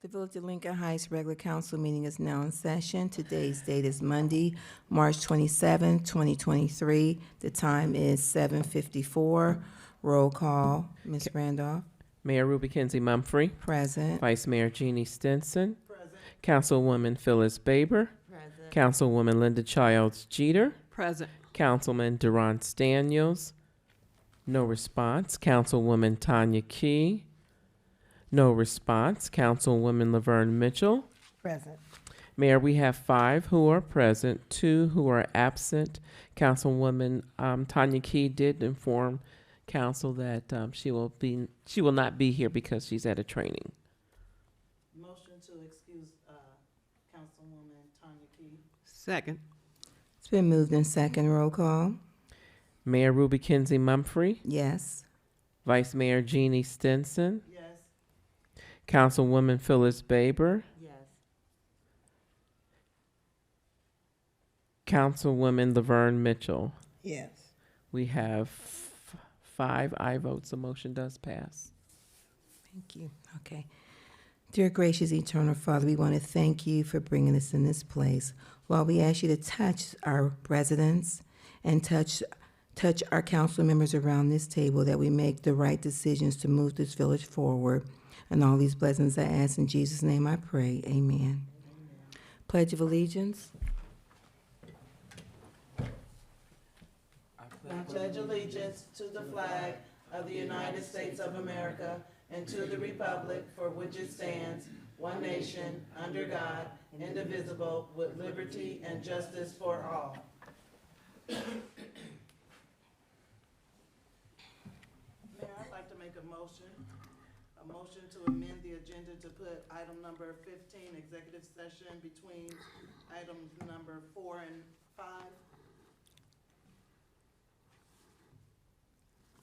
The Village of Lincoln Heights regular council meeting is now in session. Today's date is Monday, March 27, 2023. The time is 7:54. Roll call. Ms. Randolph. Mayor Ruby Kenzie Mumphrey. Present. Vice Mayor Jeannie Stinson. Councilwoman Phyllis Baber. Present. Councilwoman Linda Childs Jeter. Present. Councilman Durant Daniels. No response. Councilwoman Tanya Key. No response. Councilwoman Laverne Mitchell. Present. Mayor, we have 5 who are present, 2 who are absent. Councilwoman Tanya Key did inform council that she will not be here because she's at a training. Motion to excuse Councilwoman Tanya Key. Second. It's been moved in second. Roll call. Mayor Ruby Kenzie Mumphrey. Yes. Vice Mayor Jeannie Stinson. Yes. Councilwoman Phyllis Baber. Yes. Councilwoman Laverne Mitchell. Yes. We have 5 aye votes. The motion does pass. Thank you. Okay. Dear gracious eternal Father, we want to thank you for bringing us in this place. While we ask you to touch our residents and touch our council members around this table, that we make the right decisions to move this village forward. And all these blessings I ask in Jesus' name I pray. Amen. Pledge of Allegiance. I pledge allegiance to the flag of the United States of America and to the republic for which it stands, one nation, under God, indivisible, with liberty and justice for all. Mayor, I'd like to make a motion to amend the agenda to put item number 15, executive session, between items number 4 and 5.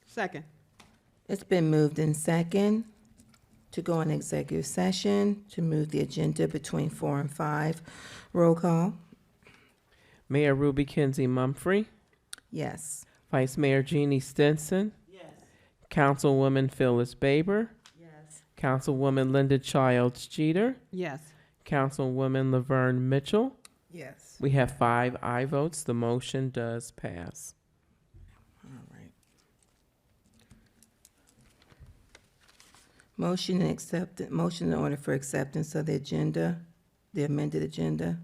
Second. It's been moved in second to go in executive session to move the agenda between 4 and 5. Roll call. Mayor Ruby Kenzie Mumphrey. Yes. Vice Mayor Jeannie Stinson. Yes. Councilwoman Phyllis Baber. Yes. Councilwoman Linda Childs Jeter. Yes. Councilwoman Laverne Mitchell. Yes. We have 5 aye votes. The motion does pass. All right. Motion in order for acceptance of the agenda, the amended agenda.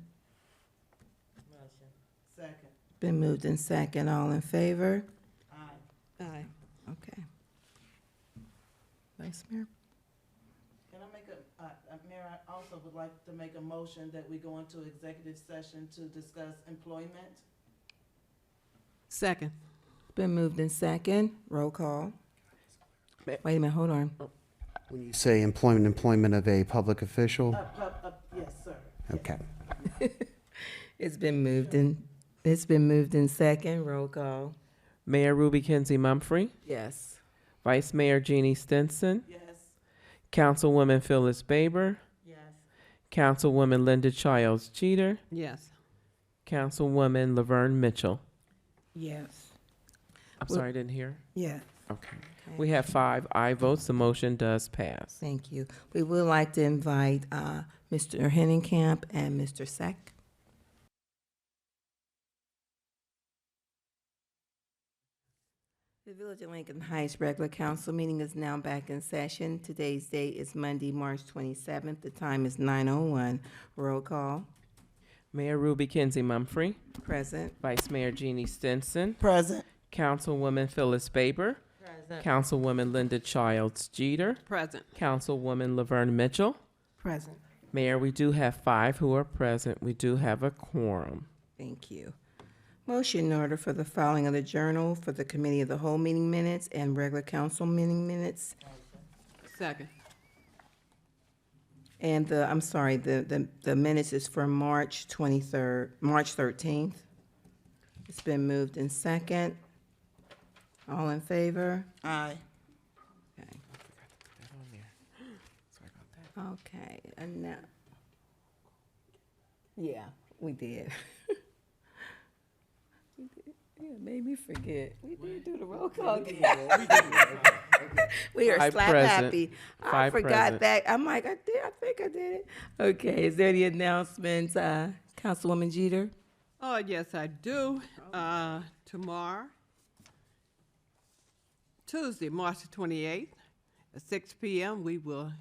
Second. Been moved in second. All in favor? Aye. Aye. Okay. Vice Mayor? Can I make Mayor, I also would like to make a motion that we go into executive session to discuss employment. Second. Been moved in second. Roll call. Ma- Wait a minute, hold on. When you say employment of a public official? Yes, sir. Okay. It's been moved in second. Roll call. Mayor Ruby Kenzie Mumphrey. Yes. Vice Mayor Jeannie Stinson. Yes. Councilwoman Phyllis Baber. Yes. Councilwoman Linda Childs Jeter. Yes. Councilwoman Laverne Mitchell. Yes. I'm Well- sorry, I didn't hear. Yeah. Okay. We have 5 aye votes. The motion does pass. Thank you. We would like to invite Mr. Hennenkamp and Mr. Sack. The Village of Lincoln Heights regular council meeting is now back in session. Today's date is Monday, March 27th. The time is 9:01. Roll call. Mayor Ruby Kenzie Mumphrey. Present. Vice Mayor Jeannie Stinson. Present. Councilwoman Phyllis Baber. Present. Councilwoman Linda Childs Jeter. Present. Councilwoman Laverne Mitchell. Present. Mayor, we do have 5 who are present. We do have a quorum. Thank you. Motion in order for the filing of the journal for the Committee of the Whole meeting minutes and regular council meeting minutes. Second. And the minutes is for March 13th. It's been moved in second. All in favor? Aye. Okay. Okay, and now. Yeah, we did. We did, yeah. it made me forget. We did do the roll call. We are Five slap present. happy. I Five forgot present. that. I'm like, I think I did it. Okay, is there any announcements, Councilwoman Jeter? Oh, yes, I do. Tomorrow, Tuesday, March the 28th, at 6 p.m., we will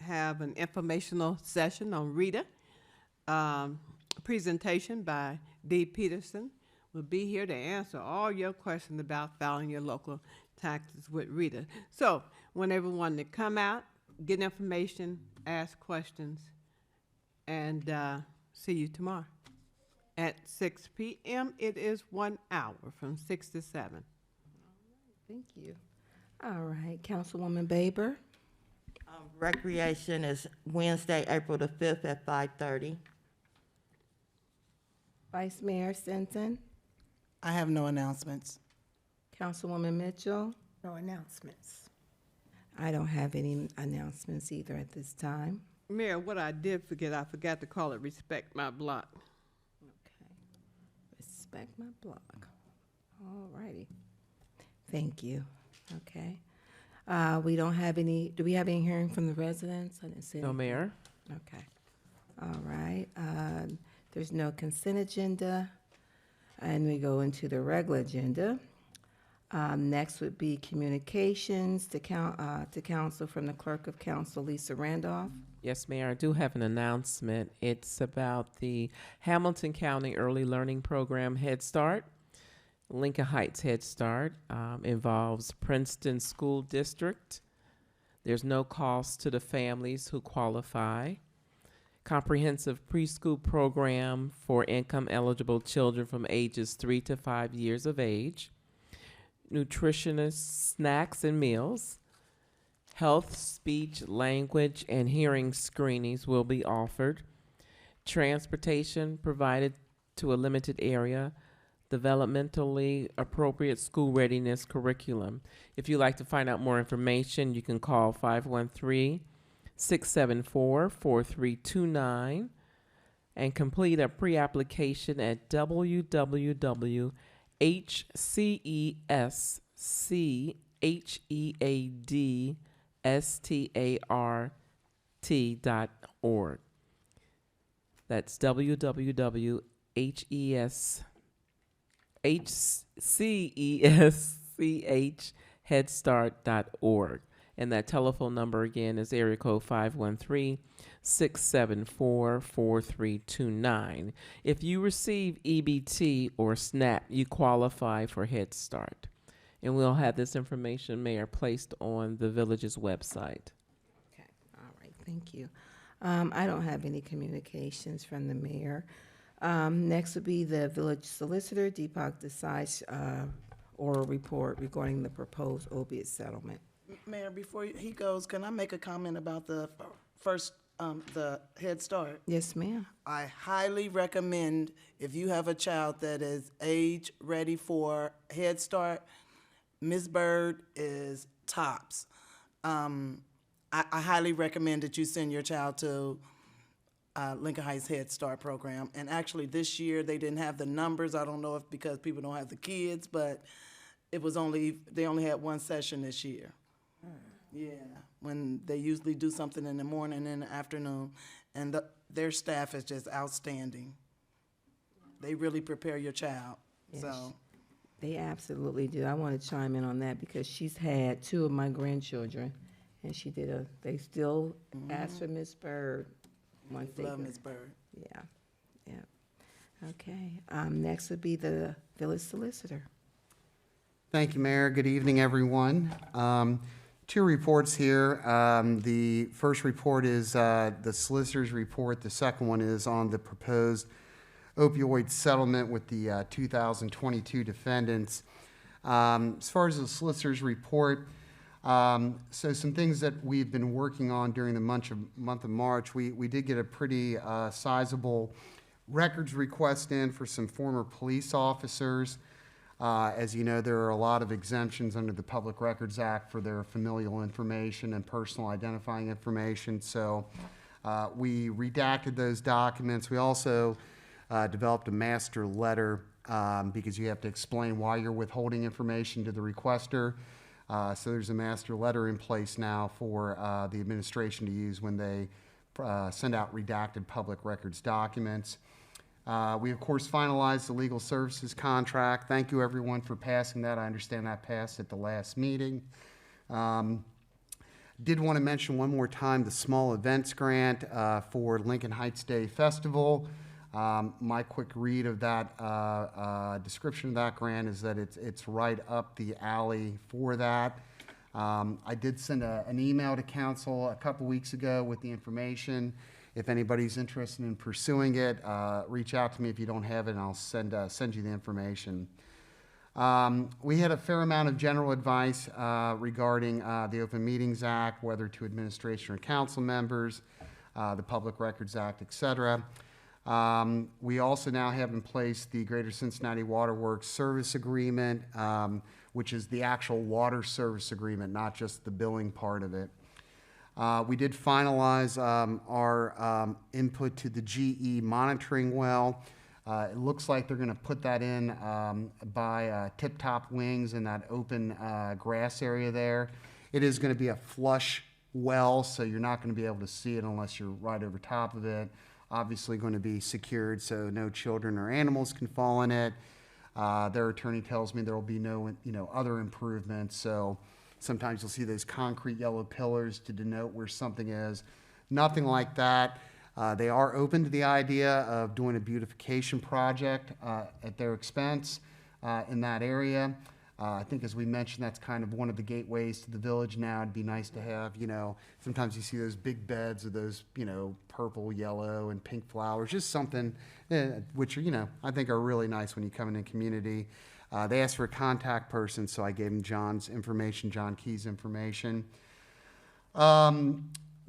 have an informational session on Rita. Presentation by Dee Peterson will be here to answer all your questions about filing your local taxes with Rita. So, want everyone to come out, get information, ask questions, and see you tomorrow. At 6 p.m., it is 1 hour from 6 to 7. Thank you. All right, Councilwoman Baber. Recreation is Wednesday, April the 5th at 5:30. Vice Mayor Sinton. I have no announcements. Councilwoman Mitchell. No announcements. I don't have any announcements either at this time. Mayor, what I did forget, I forgot to call it Respect My Block. Okay. Respect my block. All righty. Thank you. Okay. We don't have any, do we have any hearing from the residents? I didn't see No, any. Mayor. Okay. All right. There's no consent agenda. And we go into the regular agenda. Next would be communications to council from the clerk of council, Lisa Randolph. Yes, Mayor, I do have an announcement. It's about the Hamilton County Early Learning Program Head Start. Lincoln Heights Head Start involves Princeton School District. There's no cost to the families who qualify. Comprehensive preschool program for income-eligible children from ages 3 to 5 years of age. Nutritionist snacks and meals. Health, speech, language, and hearing screenings will be offered. Transportation provided to a limited area. Developmentally appropriate school readiness curriculum. If you'd like to find out more information, you can call 513-674-4329 and complete a pre-application at www.hceadstart.org. That's HCESCHheadstart.org. And that telephone number again is area code 513-674-4329. If you receive EBT or SNAP, you qualify for Head Start. And we'll have this information, Mayor, placed on the village's website. Okay. All right. Thank you. I don't have any communications from the mayor. Next would be the village solicitor, Deepak Desai's oral report regarding the proposed opiate settlement. Mayor, before he goes, can I make a comment about the first, the Head Start? Yes, ma'am. I highly recommend, if you have a child that is age ready for Head Start, Ms. Bird is tops. I highly recommend that you send your child to Lincoln Heights Head Start program. And actually, this year, they didn't have the numbers. I don't know if because people don't have the kids, but it was they only had one session this year. Yeah, when they usually do something in the morning and in the afternoon. And their staff is just outstanding. They really prepare your child, Yes. so. They absolutely do. I want to chime in on that because she's had 2 of my grandchildren, and they still ask for Miss Bird once they Love go. Ms. Bird. Yeah, yeah. Okay, next would be the village solicitor. Thank you, Mayor. Good evening, everyone. 2 reports here. The first report is the solicitor's report. The second one is on the proposed opioid settlement with the 2022 defendants. As far as the solicitor's report, so some things that we've been working on during the month of March, we did get a pretty sizable records request in for some former police officers. As you know, there are a lot of exemptions under the Public Records Act for their familial information and personal identifying information. So we redacted those documents. We also developed a master letter because you have to explain why you're withholding information to the requester. So there's a master letter in place now for the administration to use when they send out redacted public records documents. We, of course, finalized the legal services contract. Thank you, everyone, for passing that. I understand that passed at the last meeting. Did want to mention one more time the small events grant for Lincoln Heights Day Festival. My quick read of that description of that grant is that it's right up the alley for that. I did send an email to council a couple weeks ago with the information. If anybody's interested in pursuing it, reach out to me if you don't have it, and I'll send you the information. We had a fair amount of general advice regarding the Open Meetings Act, whether to administration or council members, the Public Records Act, et cetera. We also now have in place the Greater Cincinnati Water Works Service Agreement, which is the actual water service agreement, not just the billing part of it. We did finalize our input to the GE monitoring well. It looks like they're going to put that in by Tip Top Wings in that open grass area there. It is going to be a flush well, so you're not going to be able to see it unless you're right over top of it. Obviously going to be secured so no children or animals can fall in it. Their attorney tells me there will be no other improvements, so sometimes you'll see those concrete yellow pillars to denote where something is. Nothing like that. They are open to the idea of doing a beautification project at their expense in that area. I think, as we mentioned, that's kind of one of the gateways to the village now. It'd be nice to have, sometimes you see those big beds of those, purple, yellow, and pink flowers, just something which, I think are really nice when you come in a community. They asked for a contact person, so I gave them John's information, John Key's information.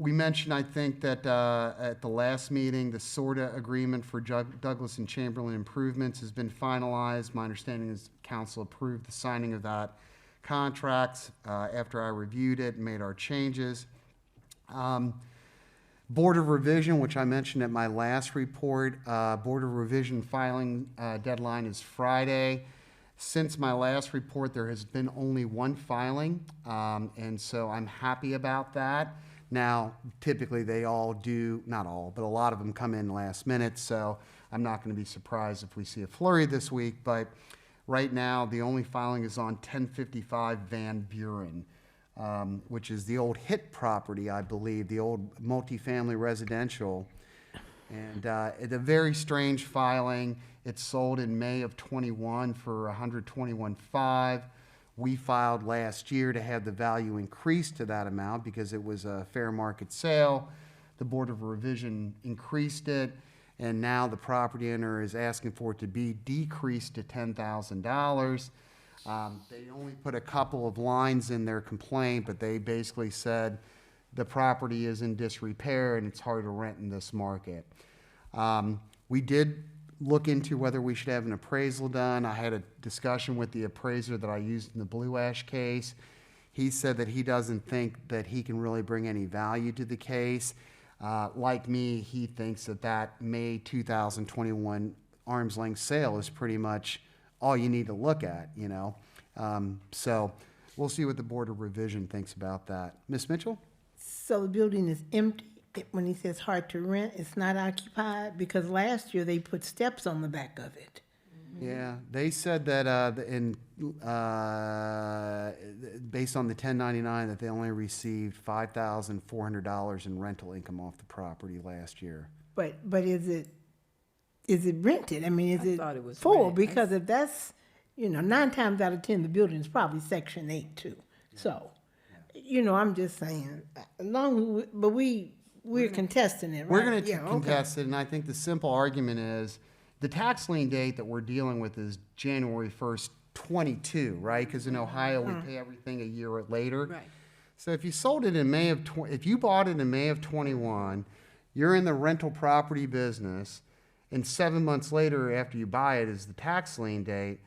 We mentioned, I think, that at the last meeting, the SORTA agreement for Douglas and Chamberlain improvements has been finalized. My understanding is council approved the signing of that contract after I reviewed it and made our changes. Board of Revision, which I mentioned at my last report, Board of Revision filing deadline is Friday. Since my last report, there has been only one filing, and so I'm happy about that. Now, typically they all do, not all, but a lot of them come in last minute, so I'm not going to be surprised if we see a flurry this week, but right now the only filing is on 1055 Van Buren, which is the old HIT property, I believe, the old multifamily residential. And it's a very strange filing. It sold in May of 21 for $121,500. We filed last year to have the value increased to that amount because it was a fair market sale. The Board of Revision increased it, and now the property owner is asking for it to be decreased to $10,000. They only put a couple of lines in their complaint, but they basically said the property is in disrepair and it's hard to rent in this market. We did look into whether we should have an appraisal done. I had a discussion with the appraiser that I used in the Blue Ash case. He said that he doesn't think that he can really bring any value to the case. Like me, he thinks that May 2021 arm's length sale is pretty much all you need to look at, So we'll see what the Board of Revision thinks about that. Ms. Mitchell? So the building is empty. When he says hard to rent, it's not occupied? Because last year they put steps on the back of it. Yeah, they said that based on the 1099 that they only received $5,400 in rental income off the property last year. But is it rented? I mean, is I it thought it was full? rent. Because if that's 9 times out of 10 the building is probably Section 8 too. So, I'm just saying. We're contesting it, right? We're going to Yeah, contest it, and I think the simple argument is the tax lien date that we're dealing with is January 1st, 22, right? Because in Ohio, we pay everything a year later. Right. So if you sold it in May of if you bought it in May of 21, you're in the rental property business, and 7 months later after you buy it is the tax lien date.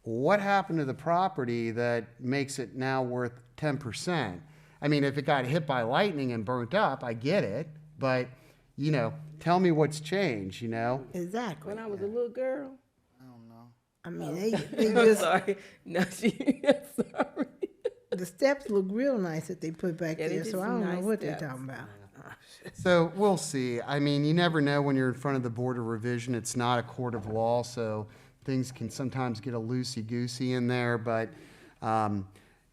What happened to the property that makes it now worth 10%? I mean, if it got hit by lightning and burnt up, I get it, but, tell me what's changed, Exactly. When I was a little girl, I don't know. I mean, they I'm just, sorry. No, sorry. the steps look real nice that they put back Yeah, they there, did so I some don't know nice what they're steps. talking about. So we'll see. I mean, you never know when you're in front of the Board of Revision. It's not a court of law, so things can sometimes get a loosey-goosey in there, but,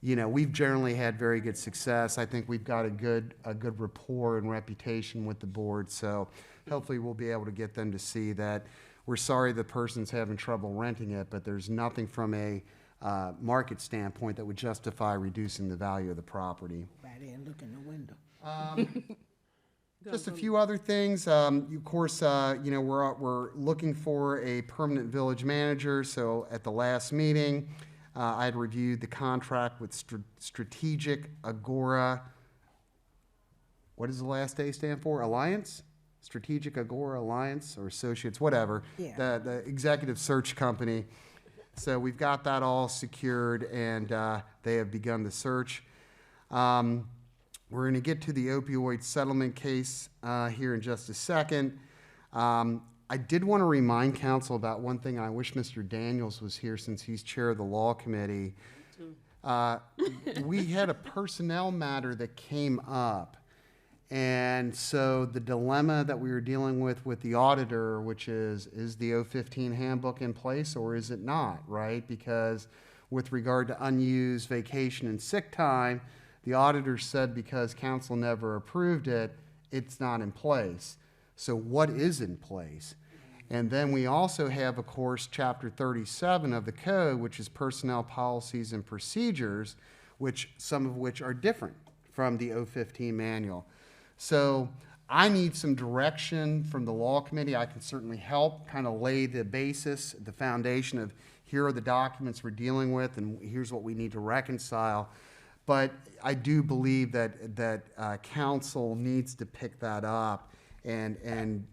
you know, we've generally had very good success. I think we've got a good rapport and reputation with the board, so hopefully we'll be able to get them to see that we're sorry the person's having trouble renting it, but there's nothing from a market standpoint that would justify reducing the value of the property. Right there and look in the window. Just a few other things. Of course, you know, we're looking for a permanent village manager. So at the last meeting, I had reviewed the contract with Strategic Agora. What does the last A stand for? Alliance? Strategic Agora Alliance or Associates, whatever. Yeah. The executive search company. So we've got that all secured, and they have begun the search. We're going to get to the opioid settlement case here in just a second. I did want to remind council about one thing. I wish Mr. Daniels was here since he's chair of the law committee. We had a personnel matter that came up. And so the dilemma that we were dealing with the auditor, which is the 015 handbook in place or is it not, right? Because with regard to unused vacation and sick time, the auditor said because council never approved it, it's not in place. So what is in place? And then we also have, of course, Chapter 37 of the code, which is personnel policies and procedures, which some of which are different from the 015 manual. So I need some direction from the law committee. I can certainly help kind of lay the basis, the foundation of here are the documents we're dealing with and here's what we need to reconcile. But I do believe that council needs to pick that up and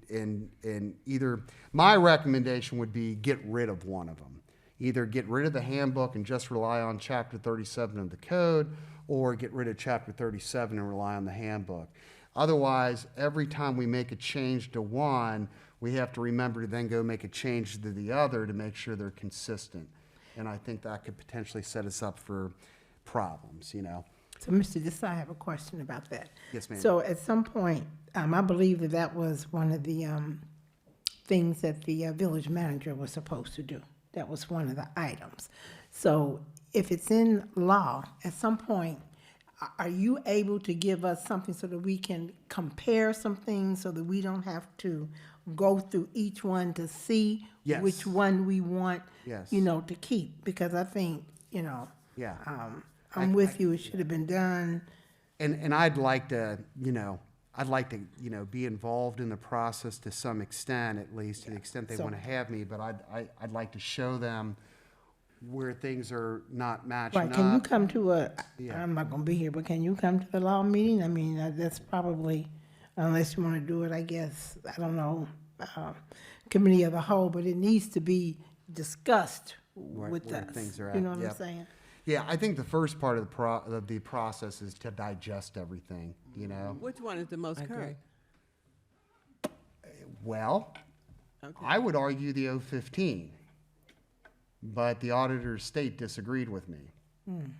either, my recommendation would be get rid of one of them. Either get rid of the handbook and just rely on Chapter 37 of the code, or get rid of Chapter 37 and rely on the handbook. Otherwise, every time we make a change to one, we have to remember to then go make a change to the other to make sure they're consistent. And I think that could potentially set us up for problems, you know. So, Mr. Desai, I have a question about that. Yes, ma'am. So at some point, I believe that was one of the things that the village manager was supposed to do. That was one of the items. So if it's in law, at some point, are you able to give us something so that we can compare some things so that we don't have to go through each one to see Yes. which one we want, Yes. you know, to keep? Because I think, you know, Yeah. I'm with you, it should have been done. And I'd like to, be involved in the process to some extent, at least to the extent they So- want to have me, but I'd like to show them where things are not matching Right, up. can you come to Yeah. I'm not gonna be here, but can you come to the law meeting? I mean, that's probably, unless you wanna do it, I guess, I don't know, committee of the whole, but it needs to be discussed with where us. things are You at, know what I'm yep. saying? Yeah, I think the first part of the process is to digest everything, you know? Which one is the most I agree. current? Well, Okay. I would argue the 015, but the auditor of state disagreed with me. And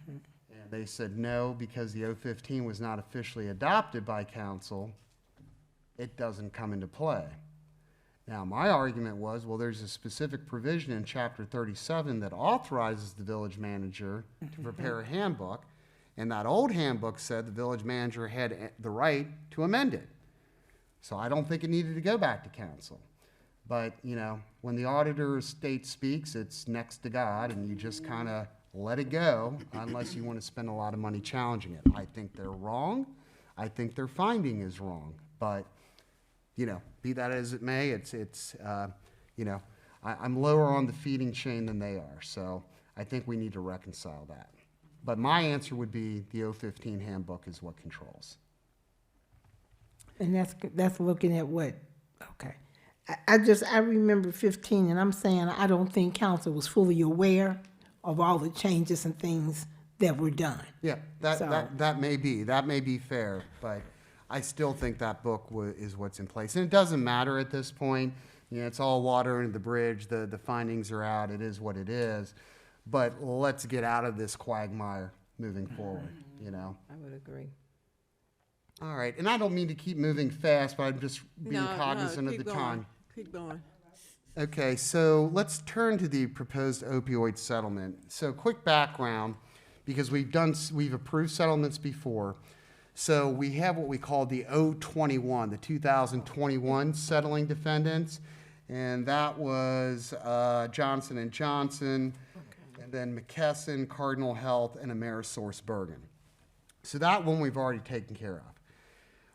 they said no, because the 015 was not officially adopted by council, it doesn't come into play. Now, my argument was, well, there's a specific provision in Chapter 37 that authorizes the village manager to prepare a handbook, and that old handbook said the village manager had the right to amend it. So I don't think it needed to go back to council. But, you know, when the auditor of state speaks, it's next to God, and you just kind of let it go unless you want to spend a lot of money challenging it. I think they're wrong. I think their finding is wrong. But, you know, be that as it may, I'm lower on the feeding chain than they are. So I think we need to reconcile that. But my answer would be the 015 handbook is what controls. And that's looking at what, okay. I remember 15, and I'm saying I don't think council was fully aware of all the changes and things that were done. Yeah, So- that may be fair, but I still think that book is what's in place. And it doesn't matter at this point, it's all water under the bridge. The findings are out. It is what it is. But let's get out of this quagmire moving forward, I would agree. All right, and I don't mean to keep moving fast, but I'm just being No, cognizant of keep the going. time. Keep going. Okay, so let's turn to the proposed opioid settlement. So quick background, because we've approved settlements before. So we have what we call the 021, the 2021 settling defendants, and that was Johnson & Johnson, and then McKesson, Cardinal Health, and AmerisourceBergen. So that one we've already taken care of.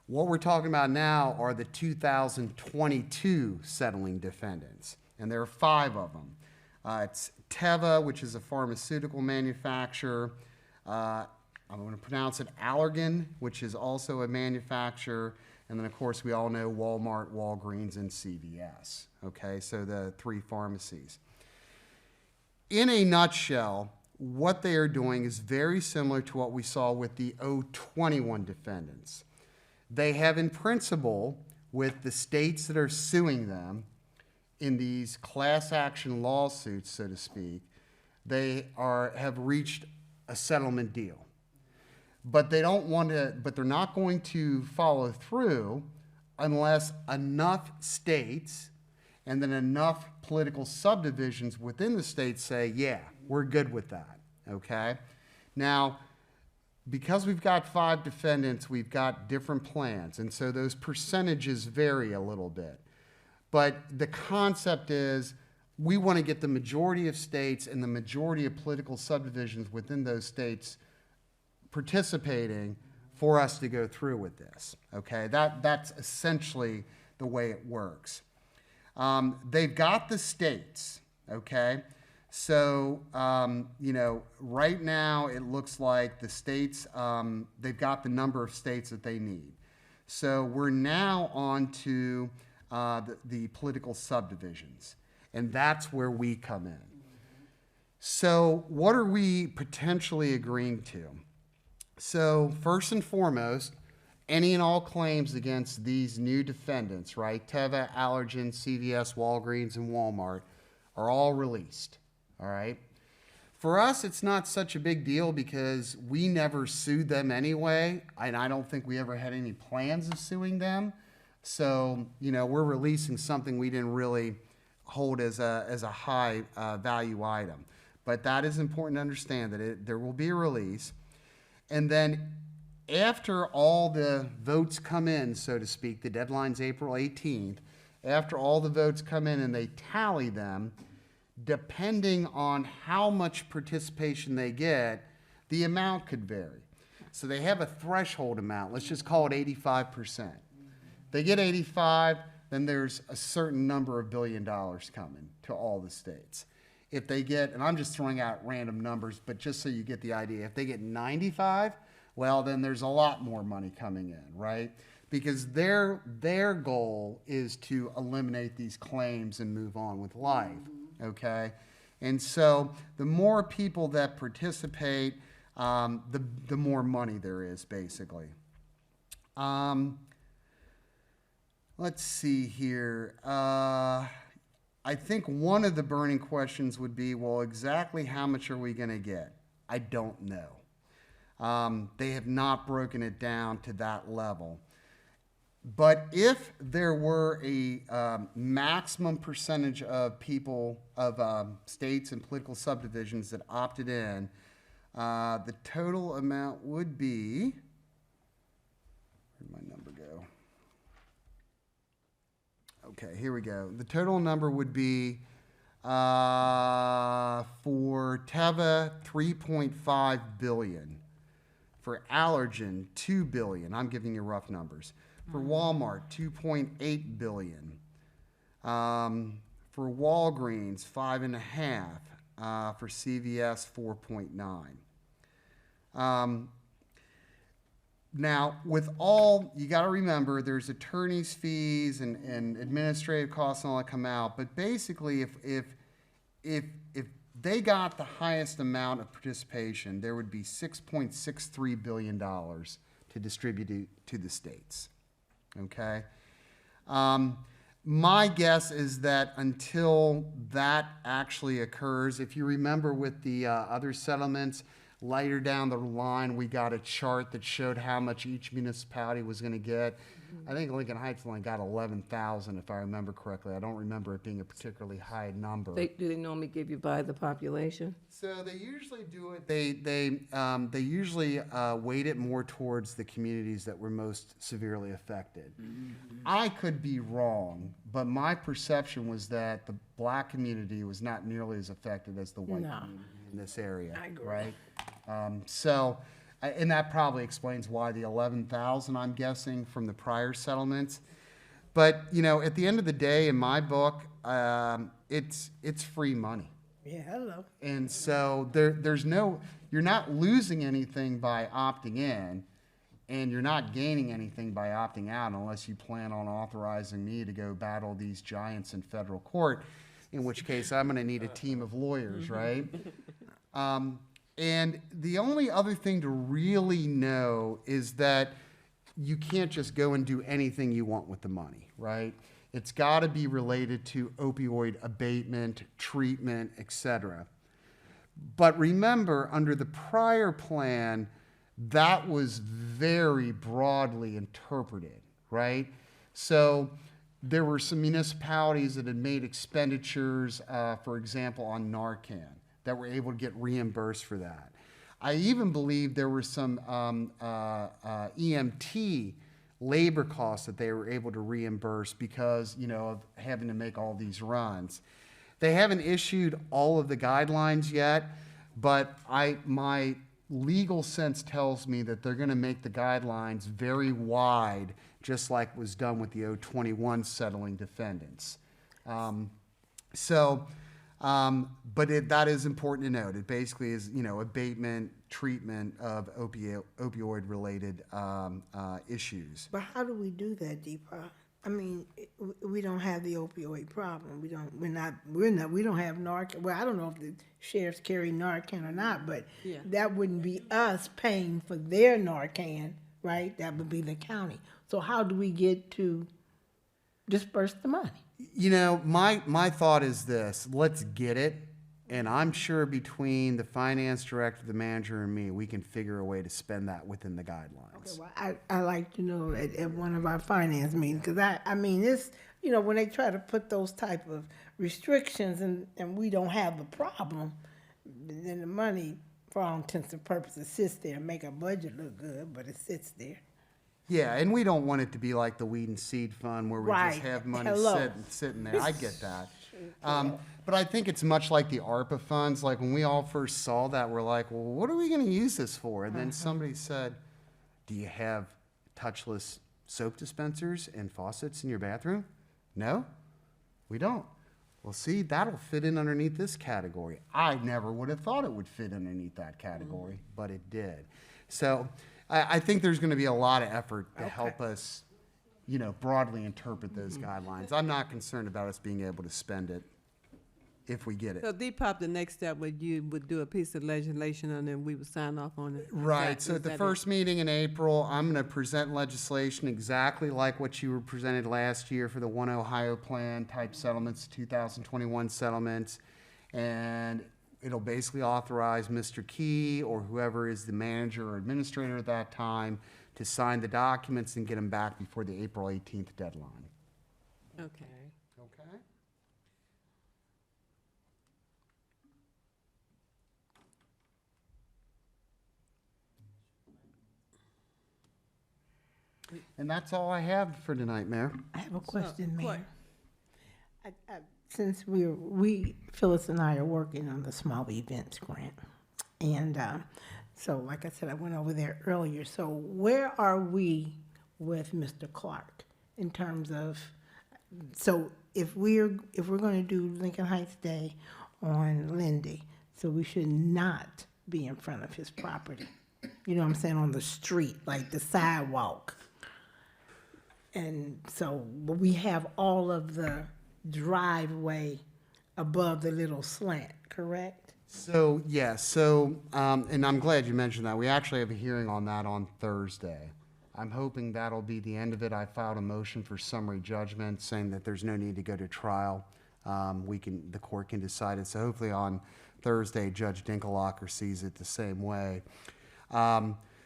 What we're talking about now are the 2022 settling defendants, and there are 5 of them. It's Teva, which is a pharmaceutical manufacturer. I'm going to pronounce it Allergan, which is also a manufacturer. And then, of course, we all know Walmart, Walgreens, and CVS. Okay, so the 3 pharmacies. In a nutshell, what they are doing is very similar to what we saw with the 021 defendants. They have, in principle, with the states that are suing them in these class action lawsuits, so to speak, have reached a settlement deal. But they're not going to follow through unless enough states and then enough political subdivisions within the states say, yeah, we're good with that, okay? Now, because we've got 5 defendants, we've got different plans, and so those percentages vary a little bit. But the concept is we want to get the majority of states and the majority of political subdivisions within those states participating for us to go through with this, okay? That's essentially the way it works. They've got the states, okay? So, right now it looks like the states, they've got the number of states that they need. So we're now on to the political subdivisions, and that's where we come in. So what are we potentially agreeing to? So first and foremost, any and all claims against these new defendants, right, Teva, Allergan, CVS, Walgreens, and Walmart, are all released. All right. For us, it's not such a big deal because we never sued them anyway, and I don't think we ever had any plans of suing them. So, we're releasing something we didn't really hold as a high value item. But that is important to understand that there will be a release. And then after all the votes come in, so to speak, the deadline's April 18th, after all the votes come in and they tally them, depending on how much participation they get, the amount could vary. So they have a threshold amount. Let's just call it 85%. They get 85, then there's a certain number of $1 billion coming to all the states. If they get, and I'm just throwing out random numbers, but just so you get the idea, if they get 95, well, then there's a lot more money coming in, right? Because their goal is to eliminate these claims and move on with life. Okay, and so the more people that participate, the more money there is, basically. Let's see here. I think one of the burning questions would be, well, exactly how much are we going to get? I don't know. They have not broken it down to that level. But if there were a maximum percentage of people, of states and political subdivisions that opted in, the total amount would be, where'd my number go? Okay, here we go. The total number would be, for Teva, $3.5 billion. For Allergan, $2 billion. I'm giving you rough numbers. For Walmart, $2.8 billion. For Walgreens, $5.5. For CVS, $4.9. Now, with all, you got to remember, there's attorney's fees and administrative costs and all that come out. But basically, if they got the highest amount of participation, there would be $6.63 billion to distribute to the states. Okay? My guess is that until that actually occurs, if you remember with the other settlements, later down the line, we got a chart that showed how much each municipality was going to get. I think Lincoln Heights only got 11,000, if I remember correctly. I don't remember it being a particularly high number. Do they normally give you by the population? So they usually do it. They usually weight it more towards the communities that were most severely affected. I could be wrong, but my perception was that the black community was not nearly as affected as the white community in this area. I agree. Right? And that probably explains why the 11,000, I'm guessing, from the prior settlements. But at the end of the day, in my book, it's free money. Yeah, hello. And so you're not losing anything by opting in, and you're not gaining anything by opting out unless you plan on authorizing me to go battle these giants in federal court, in which case I'm going to need a team of lawyers, right? And the only other thing to really know is that you can't just go and do anything you want with the money, right? It's got to be related to opioid abatement, treatment, etc. But remember, under the prior plan, that was very broadly interpreted, right? So there were some municipalities that had made expenditures, for example, on Narcan, that were able to get reimbursed for that. I even believe there were some EMT labor costs that they were able to reimburse because, of having to make all these runs. They haven't issued all of the guidelines yet, but my legal sense tells me that they're going to make the guidelines very wide, just like was done with the 021 settling defendants. But that is important to note. It basically is, abatement, treatment of opioid-related issues. But how do we do that, Deepa? I mean, we don't have the opioid problem. We don't have Narcan. Well, I don't know if the sheriffs carry Narcan or not, but that wouldn't be us paying for their Narcan, right? That would be the county. So how do we get to disperse the money? My thought is this: let's get it, and I'm sure between the finance director, the manager, and me, we can figure a way to spend that within the guidelines. Okay, well, I like to know at one of our finance meetings, because I mean, it's, when they try to put those type of restrictions and we don't have the problem, then the money, for all intents and purposes, sits there and make our budget look good, but it sits there. Yeah, and we don't want it to be like the weed and seed fund where we Right. just have money Hello. sitting there. I get that. But I think it's much like the ARPA funds. Like when we all first saw that, we're like, well, what are we going to use this for? And then somebody said, do you have touchless soap dispensers and faucets in your bathroom? No, we don't. Well, see, that'll fit in underneath this category. I never would have thought it would fit underneath that category, but it did. So I think there's going to be a lot of effort to help us, broadly interpret those guidelines. I'm not concerned about us being able to spend it if we get it. So Depop, the next step would do a piece of legislation and then we would sign off on it. Right, so at the first meeting in April, I'm going to present legislation exactly like what you were presented last year for the One Ohio Plan type settlements, 2021 settlements, and it'll basically authorize Mr. Key or whoever is the manager or administrator at that time to sign the documents and get them back before the April 18th deadline. Okay. Okay? And that's all I have for tonight, Mayor. I have a question, what- Mayor. Since Phyllis and I are working on the small events grant, and so like I said, I went over there earlier. So where are we with Mr. Clark in terms of? So if we're going to do Lincoln Heights Day on Lindy, so we should not be in front of his property. You know what I'm saying, on the street, like the sidewalk. And so we have all of the driveway above the little slant, correct? So, yes, and I'm glad you mentioned that. We actually have a hearing on that on Thursday. I'm hoping that'll be the end of it. I filed a motion for summary judgment saying that there's no need to go to trial. The court can decide it. So hopefully on Thursday, Judge Dinkellocker sees it the same way.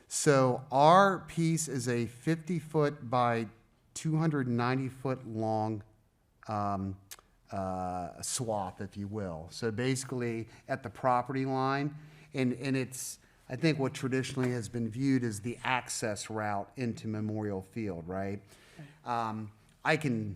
So our piece is a 50-foot by 290-foot long swath, if you will. So basically at the property line, and it's, I think what traditionally has been viewed as the access route into Memorial Field, right? I can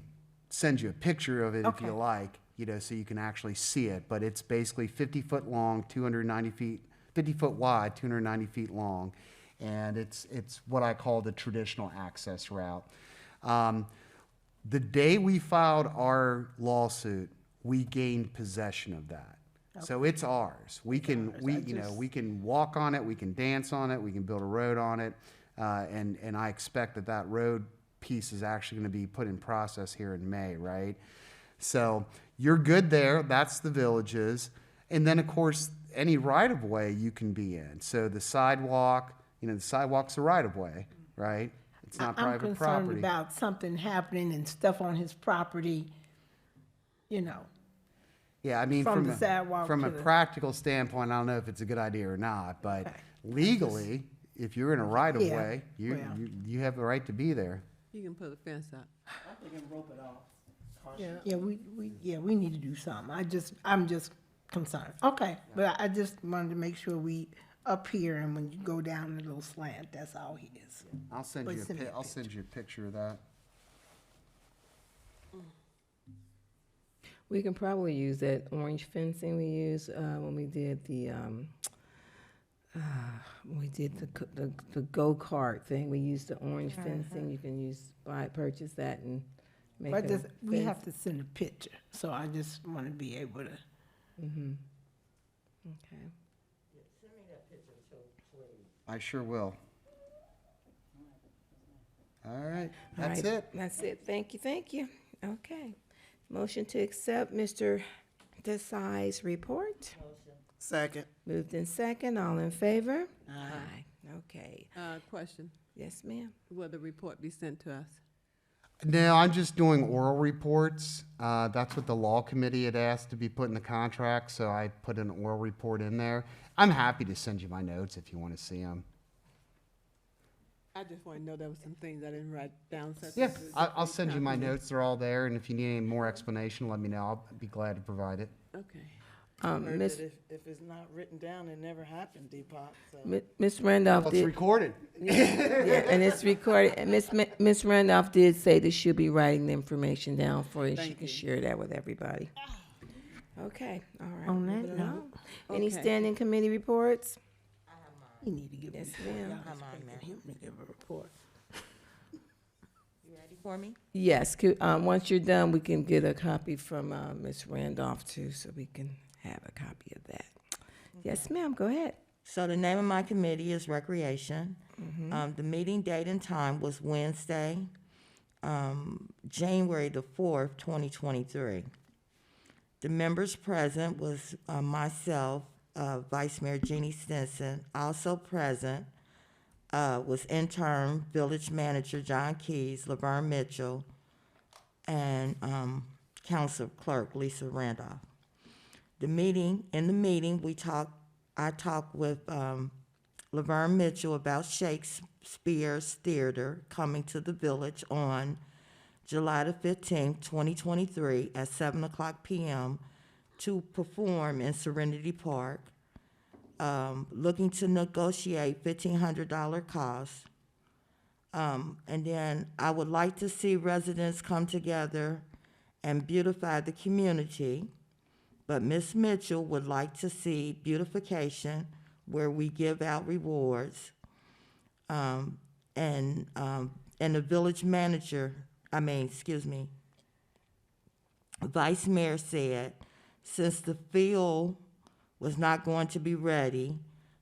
send you a picture of it if you like, so you can actually see it, but it's basically 50-foot long, 290 feet, 50-foot wide, 290 feet long, and it's what I call the traditional access route. The day we filed our lawsuit, we gained possession of that. So it's ours. We can walk on it, we can dance on it, we can build a road on it, and I expect that road piece is actually going to be put in process here in May, right? So you're good there. That's the villages, and then of course any right of way you can be in. So the sidewalk, the sidewalk's a right of way, right? It's not private I'm concerned property. about something happening and stuff on his property, Yeah, I mean, From the sidewalk from to a the- practical standpoint, I don't know if it's a good idea or not, but legally, if you're in a right of Yeah, way, well. you have the right to be there. You can put a fence up. I'm thinking rope it off. Yeah, we need to do something. I'm just concerned. Okay, but I just wanted to make sure we up here, and when you go down the little slant, that's all he is. I'll send But you send me a I'll send you a picture of that. We can probably use that orange fencing we used when we did the go-kart thing. We used the orange fencing. You can purchase that and make But a we fence. have to send a picture, so I just want to be able to. Okay. I sure will. All right, All that's right, it. That's it. Thank you. Okay. Motion to accept Mr. Desai's report. Second. Moved in second. All in favor? Aye. Okay. Question, Yes, ma'am. will the report be sent to us? No, I'm just doing oral reports. That's what the law committee had asked to be put in the contract, so I put an oral report in there. I'm happy to send you my notes if you want to see them. I just want to know there was some things I didn't write down. Such Yeah, as the I'll send you my company. notes. They're all there, and if you need any more explanation, let me know. I'll be glad to provide it. Okay. Heard Miss that if it's not written down, it never happened, Deepak, so. Miss Randolph Well, it's did, recorded. yeah, and it's recorded. And Miss Randolph did say that she'll be writing the information down for you. She Thank can you. share that with everybody. Okay, all right. On that moving note. along. Any Okay. standing committee reports? You need to give Yes, me. ma'am. Y'all expecting him to give a report. You ready for me? Yes, once you're done, we can get a copy from Miss Randolph too, so we can have a copy of that. Yes, ma'am, go ahead. So the name of my committee is Recreation. The meeting date and time was Wednesday, January the 4th, 2023. The members present was myself, Vice Mayor Jeannie Stinson. Also present was intern village manager John Keys, Laverne Mitchell, and council clerk Lisa Randolph. In the meeting, I talked with Laverne Mitchell about Shakespeare's Theater coming to the village on July the 15th, 2023 at 7:00 p.m. to perform in Serenity Park. Looking to negotiate $1,500 cost. And then I would like to see residents come together and beautify the community. But Ms. Mitchell would like to see beautification where we give out rewards. And the village manager, Vice Mayor said, since the field was not going to be ready,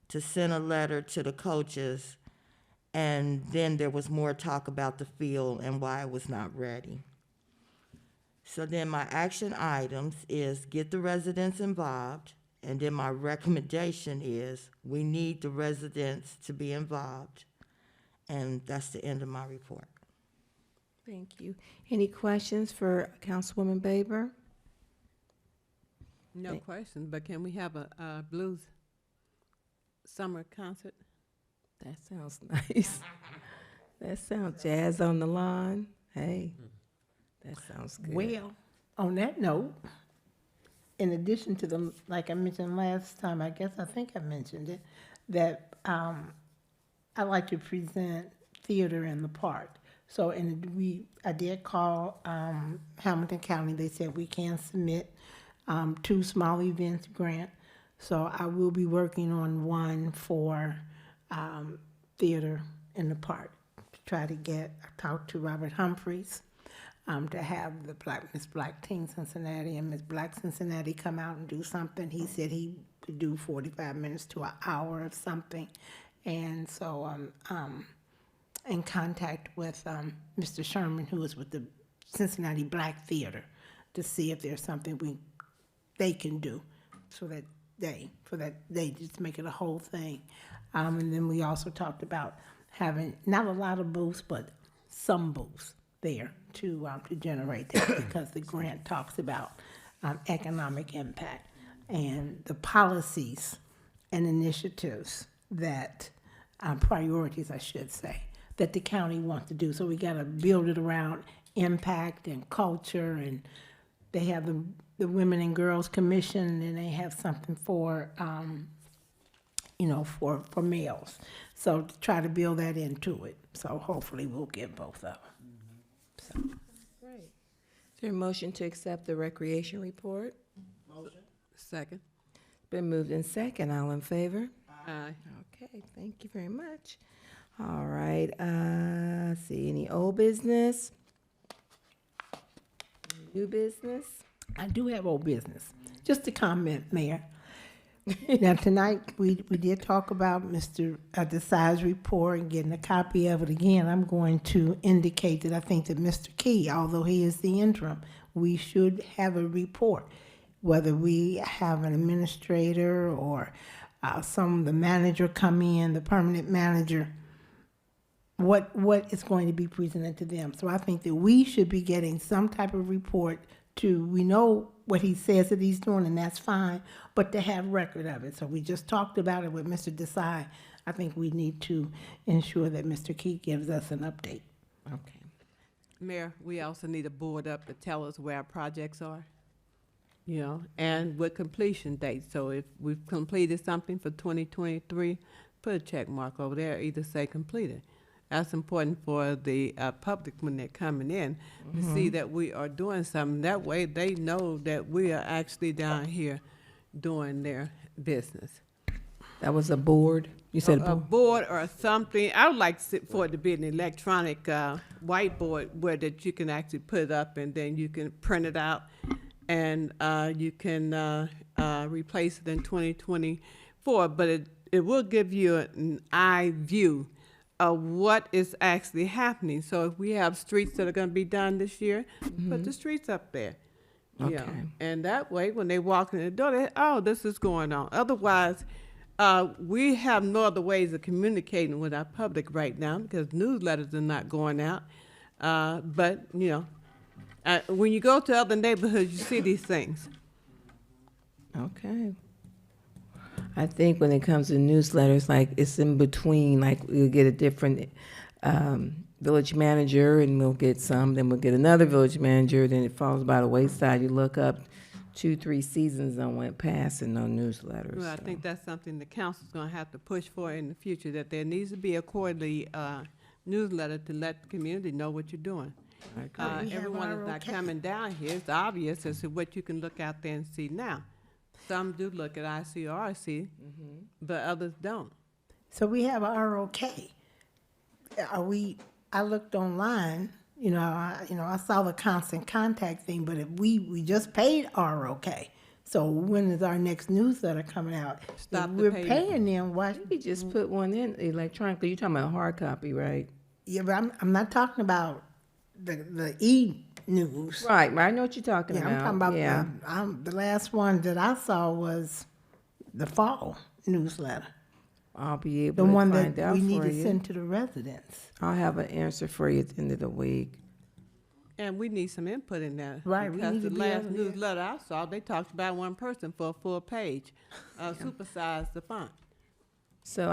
to send a letter to the coaches, and then there was more talk about the field and why it was not ready. So then my action items is get the residents involved, and then my recommendation is we need the residents to be involved. And that's the end of my report. Thank you. Any questions for Councilwoman Baber? No question, but can we have a blues summer concert? That sounds nice. That sounds jazz on the lawn. Hey, that sounds good. Well, on that note, in addition to the, like I mentioned last time, I think I mentioned it, that I like to present theater in the park. So, I did call Hamilton County. They said we can submit 2 small events grant. So I will be working on one for theater in the park to try to talk to Robert Humphreys to have the Miss Black Teen Cincinnati and Miss Black Cincinnati come out and do something. He said he could do 45 minutes to an hour of something. And so I'm in contact with Mr. Sherman, who is with the Cincinnati Black Theater, to see if there's something they can do for that day, just make it a whole thing. And then we also talked about having not a lot of booths, but some booths there to generate that, because the grant talks about economic impact and the policies and initiatives that, priorities, I should say, that the county wants to do. So we got to build it around impact and culture, and they have the Women and Girls Commission, and they have something for, for males. So to try to build that into it. So hopefully we'll get both of them. So. Great. Is there a motion to accept the recreation report? Second. Been moved in second. All in favor? Aye. Okay, thank you very much. All right, see, any old business? New business? I do have old business. Just a comment, Mayor. Now, tonight, we did talk about Mr. Desai's report and getting a copy of it again. I'm going to indicate that I think that Mr. Key, although he is the interim, we should have a report, whether we have an administrator or the manager come in, the permanent manager, what is going to be presented to them. So I think that we should be getting some type of report we know what he says that he's doing, and that's fine, but to have record of it. So we just talked about it with Mr. Desai. I think we need to ensure that Mr. Key gives us an update. Okay. Mayor, we also need a board up to tell us where our projects are, and with completion dates. So if we've completed something for 2023, put a check mark over there, either say completed. That's important for the public when they're coming in to see that we are doing something. That way they know that we are actually down here doing their business. That was a board? You said A board or something. I would like for it to be an electronic whiteboard where that you can actually put it up and then you can print it out and you can replace it in 2024. But it will give you an eye view of what is actually happening. So if we have streets that are going to be done this year, put the streets up there. Okay. And that way, when they walk in the door, this is going on. Otherwise, we have no other ways of communicating with our public right now because newsletters are not going out. But when you go to other neighborhoods, you see these things. Okay. I think when it comes to newsletters, like it's in between, like we'll get a different village manager and we'll get some, then we'll get another village manager, then it falls by the wayside. You look up 2-3 seasons and went past and no newsletters. Well, I think that's something the council's going to have to push for in the future, that there needs to be a quarterly newsletter to let the community know what you're doing. Everyone is not coming down here. It's obvious as to what you can look out there and see now. Some do look at ICRC, but others don't. So we have a ROK. I looked online, I saw the constant contact thing, but if we just paid ROK. So when is our next newsletter coming out? Stop if the we're payment. paying them, why? You just put one in electronically. You're talking about hard copy, right? Yeah, but I'm not talking about the e-news. Right. I know what you're talking Yeah, about. I'm talking Yeah. about the last one that I saw was the fall newsletter. I'll be The able to one find that out we need for to you. send to the residents. I'll have an answer for you at the end of the week. And we need some input in that. Right, we Because need the to be last able to- newsletter I saw, they talked about one person for a full page, supersized the font. So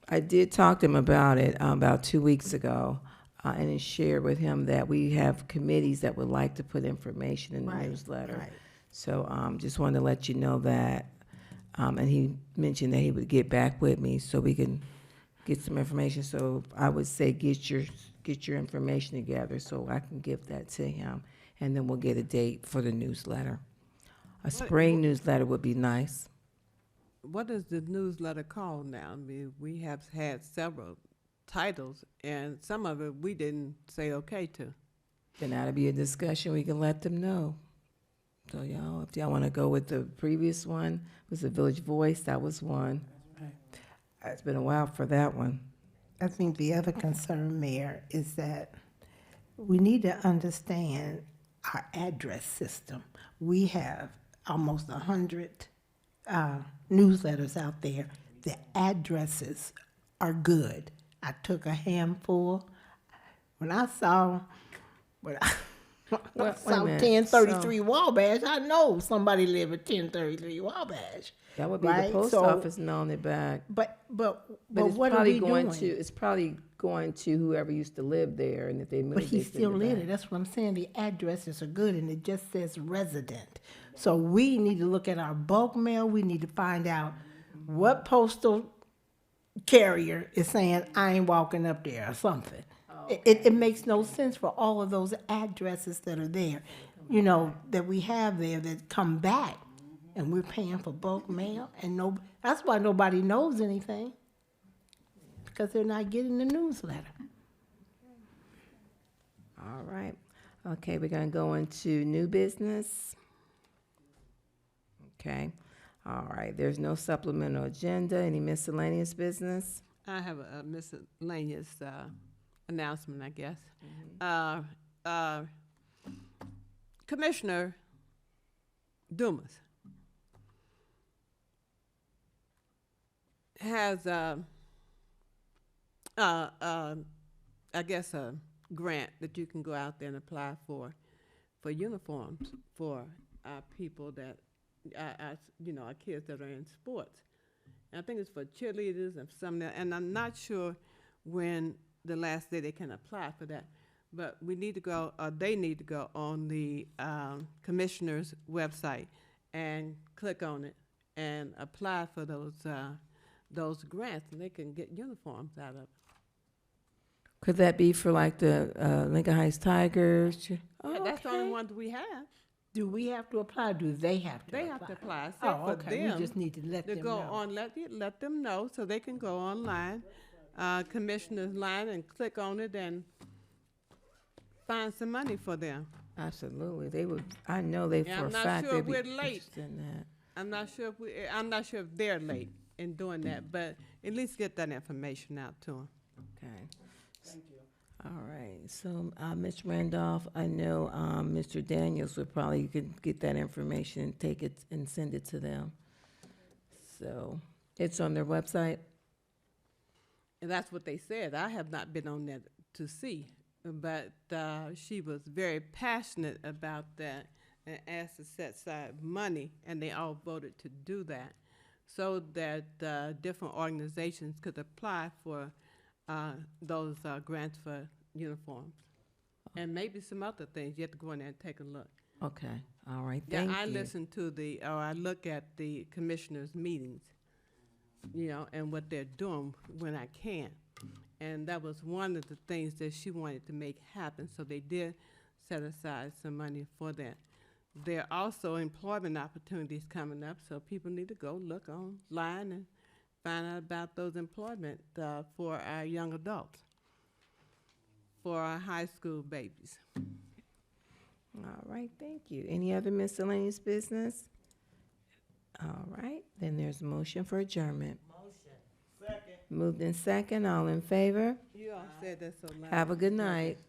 I did talk to him about it about 2 weeks ago, and then shared with him that we have committees that would like to put information in the Right, newsletter. right. So just wanted to let you know that. And he mentioned that he would get back with me so we can get some information. So I would say get your information together so I can give that to him, and then we'll get a date for the newsletter. A spring newsletter would be nice. What is the newsletter called now? I mean, we have had several titles, and some of it we didn't say okay to. Then that'll be a discussion, we can let them know. So y'all, if y'all want to go with the previous one, was the Village Voice, that was one. It's been a while for that one. I think the other concern, Mayor, is that we need to understand our address system. We have almost 100 newsletters out there. The addresses are good. I took a handful. When I saw, when I Wait a saw minute. 1033 Wabash, I know somebody live at 1033 Wabash. That would be the Right, post so- office knowing it back. But But it's what are probably we going doing? to, it's probably going to whoever used to live there, and if they moved, But they he's send still it in back. it. That's what I'm saying. The addresses are good, and it just says resident. So we need to look at our bulk mail. We need to find out what postal carrier is saying, I ain't walking up there or something. It makes no sense for all of those addresses that are there, you know, that we have there that come back, and we're paying for bulk mail, and that's why nobody knows anything, because they're not getting the newsletter. All right. Okay, we're gonna go into new business. Okay. All right, there's no supplemental agenda. Any miscellaneous business? I have a miscellaneous announcement, I guess. Commissioner Dumas has, I guess, a grant that you can go out there and apply for uniforms for our people that, our kids that are in sports. And I think it's for cheerleaders and some, and I'm not sure when the last day they can apply for that. But we need to go, they need to go on the commissioner's website and click on it and apply for those grants, and they can get uniforms out of it. Could that be for like the Lincoln Heights Tigers? Oh, Yeah, that's the okay. only ones we have. Do we have to apply? Do they have to They apply? have to apply. Except Oh, for okay. them We just need to let to them go know. on, let them know so they can go online, commissioner's line, and click on it and find some money for them. Absolutely, they would. I know they Yeah, for I'm a not fact sure they'd be we're late. interested in that. I'm not sure if they're late in doing that, but at least get that information out to them. Okay. Thank you. All right. So, Ms. Randolph, I know Mr. Daniels would probably could get that information and take it and send it to them. So, it's on their website. And that's what they said. I have not been on there to see, but she was very passionate about that and asked to set aside money, and they all voted to do that so that different organizations could apply for those grants for uniforms. And maybe some other things. You have to go in there and take a look. Okay. All right. Yeah, Thank I you. listen to I look at the commissioners' meetings, and what they're doing when I can. And that was one of the things that she wanted to make happen, so they did set aside some money for that. There are also employment opportunities coming up, so people need to go look online and find out about those employment for our young adults, for our high school babies. All right. Thank you. Any other miscellaneous business? All right. Then there's a motion for adjournment. Second. Moved in second. All in favor? You all said that so loud. Have a good night.